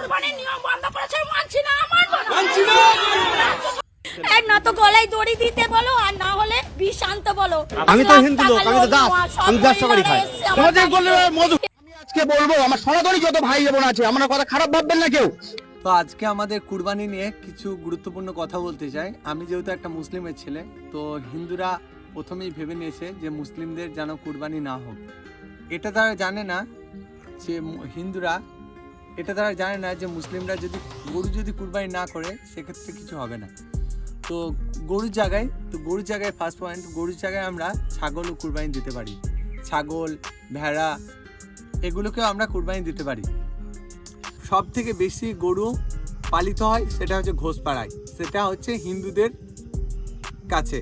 কুরবানির নিয়ম বন্ধ করেছে, মানছি না, মানবো না। মানছি না। এক না তো গলায় দড়ি দিতে বলো, আর না হলে বিষ আনতে বলো। আমি তো হিন্দু লোক, আমি তো দাস, আমি ব্যবসা করি খাই। তোমাদের বললে মধু আমি আজকে বলবো আমার সনাতনী যত ভাই বোন আছে, আমার কথা খারাপ ভাববেন না কেউ। তো আজকে আমাদের কুরবানি নিয়ে কিছু গুরুত্বপূর্ণ কথা বলতে চাই। আমি যেহেতু একটা মুসলিমের ছেলে, তো হিন্দুরা প্রথমেই ভেবে নিয়েছে যে মুসলিমদের যেন কুরবানি না হোক। এটা তারা জানে না যে হিন্দুরা এটা তারা জানে না যে মুসলিমরা গরু যদি কুরবানি না করে সেক্ষেত্রে কিছু হবে না। তো গরুর জায়গায় ফার্স্ট পয়েন্ট, গরুর জায়গায় আমরা ছাগলও কুরবানি দিতে পারি। ছাগল, ভেড়া এগুলোকেও আমরা কুরবানি দিতে পারি। সব থেকে বেশি গরু পালিত হয় সেটা হচ্ছে ঘোষপাড়ায়, সেটা হচ্ছে হিন্দুদের কাছে।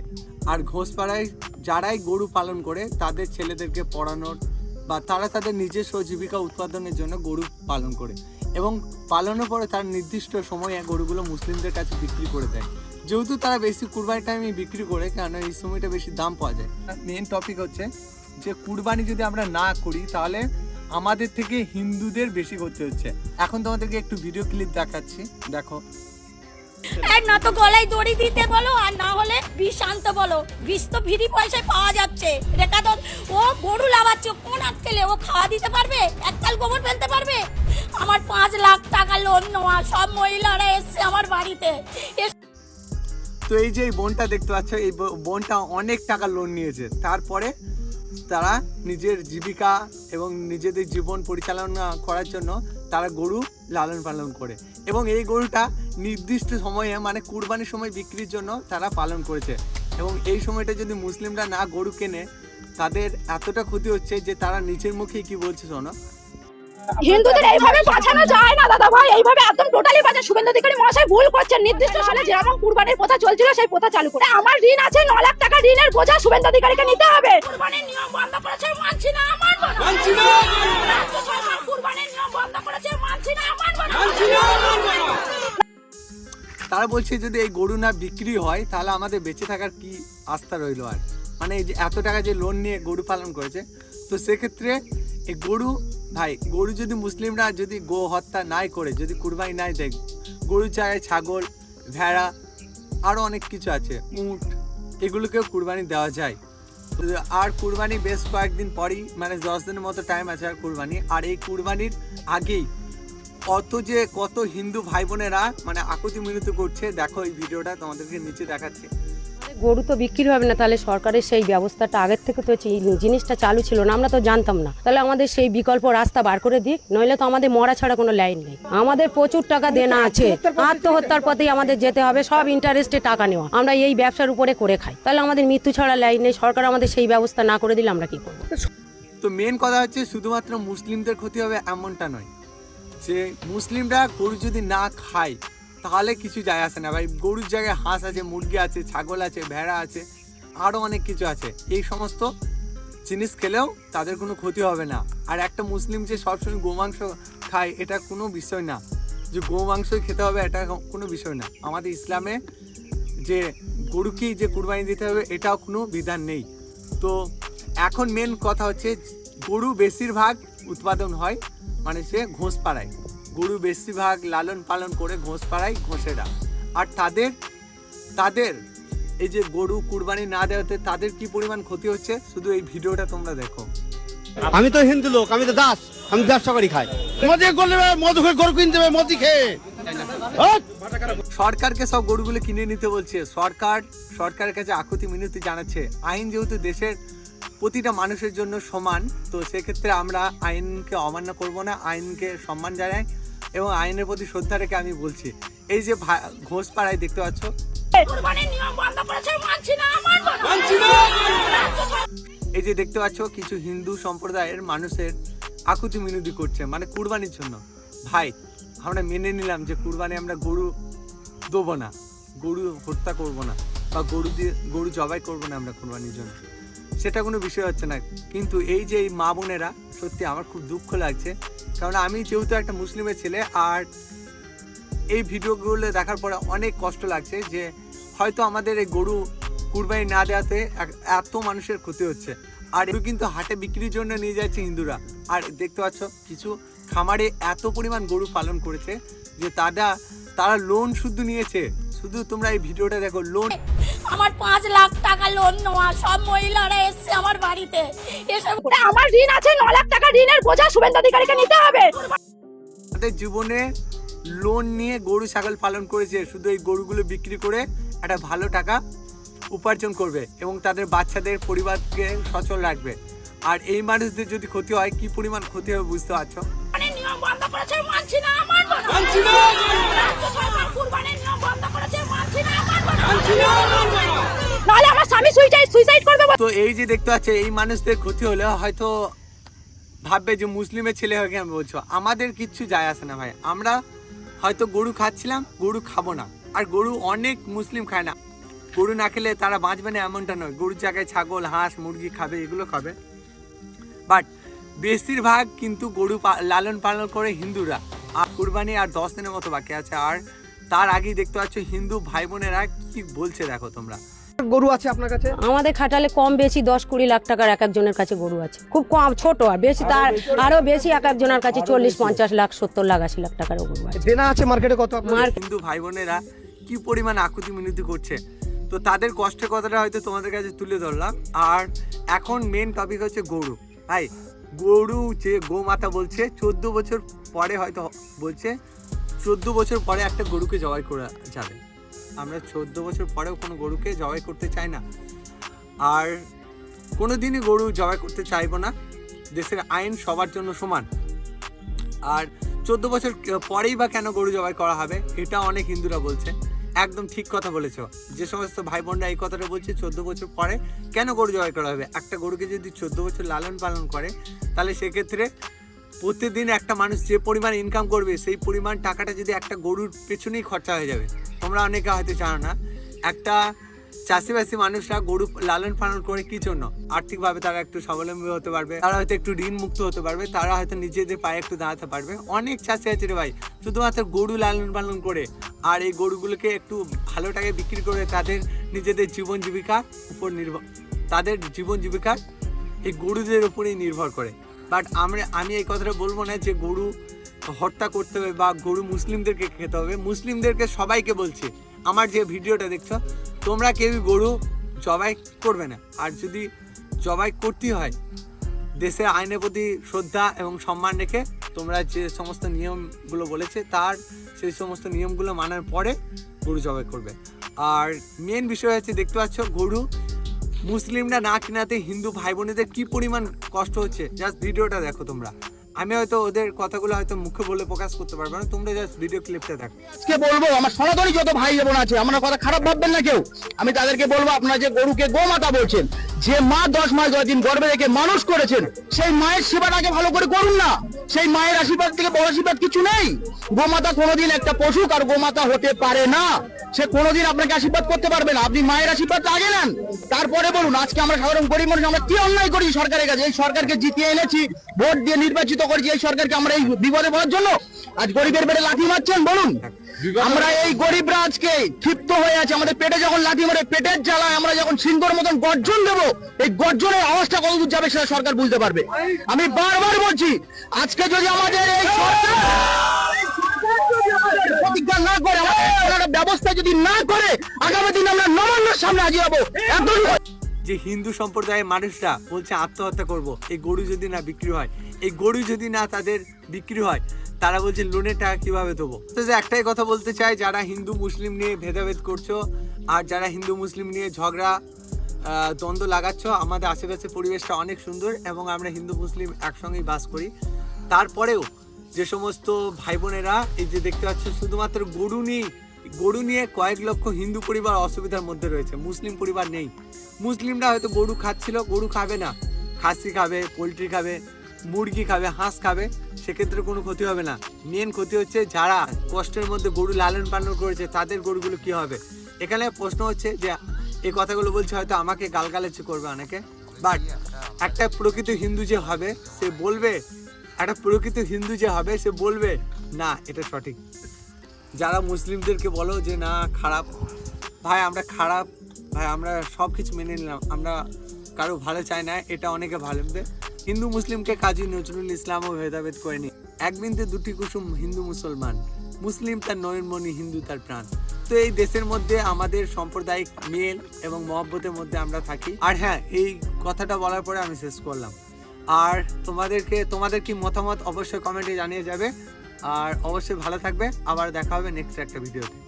আর ঘোষপাড়ায় যারাই গরু পালন করে তাদের ছেলেদেরকে পড়ানোর বা তারা তাদের নিজস্ব জীবিকা উৎপাদনের জন্য গরু পালন করে, এবং পালনের পরে তার নির্দিষ্ট সময়ে গরুগুলো মুসলিমদের কাছে বিক্রি করে দেয়। যেহেতু তারা বেশি কুরবানি টাইমে বিক্রি করে, কেন এই সময়টা বেশি দাম পাওয়া যায়। মেন টপিক হচ্ছে যে কুরবানি যদি আমরা না করি তাহলে আমাদের থেকে হিন্দুদের বেশি করতে হচ্ছে। এখন তোমাদেরকে একটু ভিডিও ক্লিপ দেখাচ্ছি, দেখো। এক না তো গলায় দড়ি দিতে বলো, আর না হলে বিষ আনতে বলো। বিষ তো ফ্রি পয়সায় পাওয়া যাচ্ছে। রেখা তো ও গরু লাগাচ্ছে, কোন আটকেলে ও খাওয়া দিতে পারবে? এককাল গোবর ফেলতে পারবে? আমার 5 লাখ টাকা লোন নেওয়া, সব মহিলারা এসছে আমার বাড়িতে। তো এই যে এই বোনটা দেখতে পাচ্ছ, এই বোনটা অনেক টাকা লোন নিয়েছে, তারপরে তারা নিজের জীবিকা এবং নিজেদের জীবন পরিচালনা করার জন্য তারা গরু লালন পালন করে, এবং এই গরুটা নির্দিষ্ট সময়ে মানে কুরবানির সময় বিক্রির জন্য তারা পালন করেছে। এবং এই সময়টা যদি মুসলিমরা না গরু কেনে, তাদের এতটা ক্ষতি হচ্ছে যে তারা নিজের মুখেই কি বলছে শোনো। হিন্দুদের এইভাবে বাঁচানো যায় না দাদা ভাই, এইভাবে একদম টোটালি বাঁচা। শুভেন্দু অধিকারী মহাশয় ভুল করছেন। নির্দিষ্ট সালে যেমন কুরবানির প্রথা চলছিল সেই প্রথা চালু করে আমার ঋণ আছে 9 লাখ টাকা, ঋণের বোঝা শুভেন্দু অধিকারীকে নিতে হবে। কুরবানির নিয়ম বন্ধ করেছে, মানছি না, মানবো না। মানছি না। রাজ্য সরকার কুরবানির নিয়ম বন্ধ করেছে, মানছি না, মানবো না। মানছি না। তারা বলছে যদি এই গরু না বিক্রি হয় তাহলে আমাদের বেঁচে থাকার কি আস্থা রইলো আর। মানে এই যে এত টাকা যে লোন নিয়ে গরু পালন করেছে, তো সেক্ষেত্রে এই গরু যদি মুসলিমরা যদি গো হত্যা নাই করে, যদি কুরবানি নাই দেয়, গরুর জায়গায় ছাগল, ভেড়া আরও অনেক কিছু আছে, উট, এগুলোকেও কুরবানি দেওয়া যায়। আর কুরবানি বেশ কয়েকদিন পরই, মানে 10 দিনের মতো টাইম আছে আর কুরবানি। আর এই কুরবানির আগেই কত হিন্দু ভাই বোনেরা মানে আকুতি মিনতি করছে। দেখো এই ভিডিওটা তোমাদেরকে নিচে দেখাচ্ছি। গরু তো বিক্রি হবে না, তাহলে সরকারের সেই ব্যবস্থাটা আগের থেকে তো জিনিসটা চালু ছিল না, আমরা তো জানতাম না। তাহলে আমাদের সেই বিকল্প রাস্তা বার করে দিক, নইলে তো আমাদের মরা ছাড়া কোনো লাইন নেই। আমাদের প্রচুর টাকা দেনা আছে, আত্মহত্যার পথেই আমাদের যেতে হবে, সব ইন্টারেস্টে টাকা নেওয়া। আমরা এই ব্যবসার উপরে করে খাই, তাহলে আমাদের মৃত্যু ছাড়া লাইন নেই। সরকার আমাদের সেই ব্যবস্থা না করে দিলে আমরা কি করবো? তো মেন কথা হচ্ছে শুধুমাত্র মুসলিমদের ক্ষতি হবে এমনটা নয়, যে মুসলিমরা গরু যদি না খায় তাহলে কিছু যায় আসে না ভাই। গরুর জায়গায় হাঁস আছে, মুরগি আছে, ছাগল আছে, ভেড়া আছে, আরও অনেক কিছু আছে। এই সমস্ত জিনিস খেলেও তাদের কোনো ক্ষতি হবে না। আর একটা মুসলিম যে সবসময় গোমাংস খায় এটা কোনো বিষয় না, যে গোমাংসই খেতে হবে এটা কোনো বিষয় না। আমাদের ইসলামে যে গরুকেই যে কুরবানি দিতে হবে এটাও কোনো বিধান নেই। তো এখন মেন কথা হচ্ছে গরু বেশিরভাগ উৎপাদন হয় মানে সে ঘোষপাড়ায়, গরু বেশিরভাগ লালন পালন করে ঘোষপাড়ায় ঘোষেরা। আর তাদের এই যে গরু কুরবানি না দেওয়াতে তাদের কি পরিমাণ ক্ষতি হচ্ছে শুধু এই ভিডিওটা তোমরা দেখো। আমি তো হিন্দু লোক, আমি তো দাস, আমি ব্যবসা করি খাই। তোমাদের বললে মধু খেয়ে গরু কিনতে হবে, মধু খেয়ে। সরকারকে সব গরুগুলো কিনে নিতে বলছে। সরকারের কাছে আকুতি মিনতি জানাচ্ছে। আইন যেহেতু দেশের প্রতিটা মানুষের জন্য সমান, তো সেক্ষেত্রে আমরা আইনকে অমান্য করব না, আইনকে সম্মান জানাই এবং আইনের প্রতি শ্রদ্ধা রেখে আমি বলছি। এই যে ঘোষপাড়ায় দেখতে পাচ্ছ, কুরবানির নিয়ম বন্ধ করেছে, মানছি না, মানবো না। মানছি না। এই যে দেখতে পাচ্ছ কিছু হিন্দু সম্প্রদায়ের মানুষের আকুতি মিনতি করছে মানে কুরবানির জন্য। ভাই আমরা মেনে নিলাম যে কুরবানি আমরা গরু দেবো না, গরু হত্যা করব না, বা গরু জবাই করবো না আমরা কুরবানির জন্য, সেটা কোনো বিষয় হচ্ছে না। কিন্তু এই যে এই মা বোনেরা, সত্যি আমার খুব দুঃখ লাগছে, কারণ আমি যেহেতু একটা মুসলিমের ছেলে, আর এই ভিডিওগুলো দেখার পরে অনেক কষ্ট লাগছে যে হয়তো আমাদের এই গরু কুরবানি না দেওয়াতে এত মানুষের ক্ষতি হচ্ছে। আর এগুলো কিন্তু হাটে বিক্রির জন্য নিয়ে যাচ্ছে হিন্দুরা। আর দেখতে পাচ্ছ কিছু খামারে এত পরিমাণ গরু পালন করেছে যে তারা লোন শুধু নিয়েছে। শুধু তোমরা এই ভিডিওটা দেখো, লোন আমার 5 লাখ টাকা লোন নেওয়া, সব মহিলারা এসছে আমার বাড়িতে এসে আমার ঋণ আছে 9 লাখ টাকা, ঋণের বোঝা শুভেন্দু অধিকারীকে নিতে হবে। তাদের জীবনে লোন নিয়ে গরু ছাগল পালন করেছে, শুধু এই গরুগুলো বিক্রি করে একটা ভালো টাকা উপার্জন করবে এবং তাদের বাচ্চাদের পরিবারকে সচল রাখবে। আর এই মানুষদের যদি ক্ষতি হয়, কি পরিমাণ ক্ষতি হবে বুঝতে পারছো। নিয়ম বন্ধ করেছে, মানছি না, মানবো না। রাজ্য সরকার কুরবানির নিয়ম বন্ধ করেছে, মানছি না, মানবো না। নাহলে আমার স্বামী সুইসাইড করবে। তো এই যে দেখতে পাচ্ছ, এই মানুষদের ক্ষতি হলে হয়তো ভাববে যে মুসলিমের ছেলে হয়ে কেন বলছো। আমাদের কিচ্ছু যায় আসে না ভাই, আমরা হয়তো গরু খাচ্ছিলাম, গরু খাবো না। আর গরু অনেক মুসলিম খায় না, গরু না খেলে তারা বাঁচবে না এমনটা নয়। গরুর জায়গায় ছাগল, হাঁস, মুরগি খাবে, এগুলো খাবে। বাট বেশিরভাগ কিন্তু গরু লালন পালন করে হিন্দুরা। আর কুরবানি আর 10 দিনের মতো বাকি আছে। আর তার আগেই দেখতে পাচ্ছ হিন্দু ভাই বোনেরা কি বলছে, দেখো তোমরা। গরু আছে আপনার কাছে? আমাদের খাটালে কম বেশি 10-20 লাখ টাকার এক একজনের কাছে গরু আছে, খুব কম, ছোট আর বেশি তার আরো বেশি এক একজনের কাছে 40-50 লাখ 70 লাখ 80 লাখ টাকার গরু আছে। দেনা আছে মার্কেটে কত আপনার? হিন্দু ভাই বোনেরা কি পরিমাণ আকুতি মিনতি করছে, তো তাদের কষ্টের কথাটা হয়তো তোমাদের কাছে তুলে ধরলাম। আর এখন মেন টপিক হচ্ছে গরু। ভাই গরু যে গোমাতা বলছে 14 বছর পরে, হয়তো বলছে 14 বছর পরে একটা গরুকে জবাই করা যাবে। আমরা 14 বছর পরেও কোনো গরুকে জবাই করতে চাই না, আর কোনো দিনই গরু জবাই করতে চাইবো না। দেশের আইন সবার জন্য সমান। আর 14 বছর পরেই বা কেন গরু জবাই করা হবে, এটা অনেক হিন্দুরা বলছে। একদম ঠিক কথা বলেছো। যে সমস্ত ভাই বোনরা এই কথাটা বলছে 14 বছর পরে কেন গরু জবাই করা হবে, একটা গরুকে যদি 14 বছর লালন পালন করে, তাহলে সেক্ষেত্রে প্রতিদিন একটা মানুষ যে পরিমাণ ইনকাম করবে, সেই পরিমাণ টাকাটা যদি একটা গরুর পেছনেই খরচা হয়ে যাবে। তোমরা অনেকে হয়তো জানো না, একটা চাষিবাসী মানুষরা গরু লালন পালন করে কি জন্য? আর্থিকভাবে তারা একটু স্বাবলম্বী হতে পারবে, তারা হয়তো একটু ঋণ মুক্ত হতে পারবে, তারা হয়তো নিজেদের পায়ে একটু দাঁড়াতে পারবে। অনেক চাষি আছে রে ভাই, শুধুমাত্র গরু লালন পালন করে আর এই গরুগুলোকে একটু ভালো টাকায় বিক্রি করে তাদের নিজেদের জীবন জীবিকার উপর তাদের জীবন জীবিকার এই গরুদের উপরেই নির্ভর করে। বাট আমি এই কথাটা বলবো না যে গরু হত্যা করতে হবে বা গরু মুসলিমদেরকে খেতে হবে। মুসলিমদেরকে সবাইকে বলছি, আমার যে ভিডিওটা দেখছো, তোমরা কেউই গরু জবাই করবে না। আর যদি জবাই করতে হয়, দেশের আইনের প্রতি শ্রদ্ধা এবং সম্মান রেখে তোমরা যে সমস্ত নিয়মগুলো বলেছে সেই সমস্ত নিয়মগুলো মানার পরে গরু জবাই করবে। আর মেন বিষয় হচ্ছে, দেখতে পাচ্ছ গরু মুসলিমরা না কেনাতে হিন্দু ভাই বোনেদের কি পরিমাণ কষ্ট হচ্ছে। জাস্ট ভিডিওটা দেখো তোমরা। আমি হয়তো ওদের কথাগুলো হয়তো মুখে বলে প্রকাশ করতে পারবো না, তোমরা জাস্ট ভিডিও ক্লিপটা দেখো। আজকে বলবো আমার সনাতনী যত ভাই বোন আছে, আমার কথা খারাপ ভাববেন না কেউ। আমি তাদেরকে বলবো, আপনারা যে গরুকে গোমাতা বলছেন, যে মা 10 মাস 10 দিন গর্ভে রেখে মানুষ করেছেন, সেই মায়ের সেবাটাকে ভালো করে করুন না। সেই মায়ের আশীর্বাদ থেকে বড় আশীর্বাদ কিছু নেই। গোমাতা কোনোদিন একটা পশু আর গোমাতা হতে পারে না। সে কোনোদিন আপনাকে আশীর্বাদ করতে পারবে না। আপনি মায়ের আশীর্বাদটা আগে নেন, তারপরে বলুন। আজকে আমরা সাধারণ গরিব মানুষ, আমরা কি অন্যায় করেছি সরকারের কাছে? এই সরকারকে জিতিয়ে এনেছি, ভোট দিয়ে নির্বাচিত করেছি, এই সরকারকে আমরা এই বিপদে পড়ার জন্য আজ গরিবের পেটে লাথি মারছেন? বলুন। আমরা এই গরিবরা আজকে ক্ষিপ্ত হয়ে আছে, আমাদের পেটে যখন লাথি মারে, পেটের জ্বালায় আমরা যখন সিংহর মতন গর্জন দেবো, এই গর্জনের আওয়াজটা কতদূর যাবে সেটা সরকার বুঝতে পারবে। আমি বারবার বলছি, আজকে যদি আমাদের এই সরকার প্রতিজ্ঞা না করে, আমাদের ব্যবস্থা যদি না করে, আগামী দিন আমরা নবান্নের সামনে হাজির হবো। যে হিন্দু সম্প্রদায়ের মানুষরা বলছে আত্মহত্যা করব এই গরু যদি না বিক্রি হয়, এই গরু যদি না তাদের বিক্রি হয়, তারা বলছে লোনের টাকা কিভাবে দেবো। তো যে একটাই কথা বলতে চাই, যারা হিন্দু মুসলিম নিয়ে ভেদাভেদ করছো আর যারা হিন্দু মুসলিম নিয়ে ঝগড়া দ্বন্দ্ব লাগাচ্ছ, আমাদের আশেপাশে পরিবেশটা অনেক সুন্দর এবং আমরা হিন্দু মুসলিম একসঙ্গেই বাস করি। তারপরেও যে সমস্ত ভাই বোনেরা এই যে দেখতে পাচ্ছ, শুধুমাত্র গরু নিয়ে কয়েক লক্ষ হিন্দু পরিবার অসুবিধার মধ্যে রয়েছে, মুসলিম পরিবার নেই। মুসলিমরা হয়তো গরু খাচ্ছিল, গরু খাবে না, খাসি খাবে, পোলট্রি খাবে, মুরগি খাবে, হাঁস খাবে, সেক্ষেত্রে কোনো ক্ষতি হবে না। মেন ক্ষতি হচ্ছে যারা কষ্টের মধ্যে গরু লালন পালন করেছে, তাদের গরুগুলো কি হবে। এখানে প্রশ্ন হচ্ছে যে এই কথাগুলো বলছে, হয়তো আমাকে গালগালাজ করবে অনেকে, বাট একটা প্রকৃত হিন্দু যে হবে সে বলবে, না এটা সঠিক। যারা মুসলিমদেরকে বলো যে না খারাপ, ভাই আমরা খারাপ, ভাই আমরা সব কিছু মেনে নিলাম, আমরা কারো ভালো চাই না, এটা অনেকে ভাববে। হিন্দু মুসলিমকে কাজী নজরুল ইসলামও ভেদাভেদ করেনি। এক বিন্দু দুটি কুসুম হিন্দু মুসলমান, মুসলিম তার নয়নমণি, হিন্দু তার প্রাণ। তো এই দেশের মধ্যে আমাদের সাম্প্রদায়িক মেল এবং মহব্বতের মধ্যে আমরা থাকি। আর হ্যাঁ, এই কথাটা বলার পরে আমি শেষ করলাম। আর তোমাদের কি মতামত অবশ্যই কমেন্টে জানিয়ে যাবে। আর অবশ্যই ভালো থাকবে, আবার দেখা হবে নেক্সট একটা ভিডিওতে।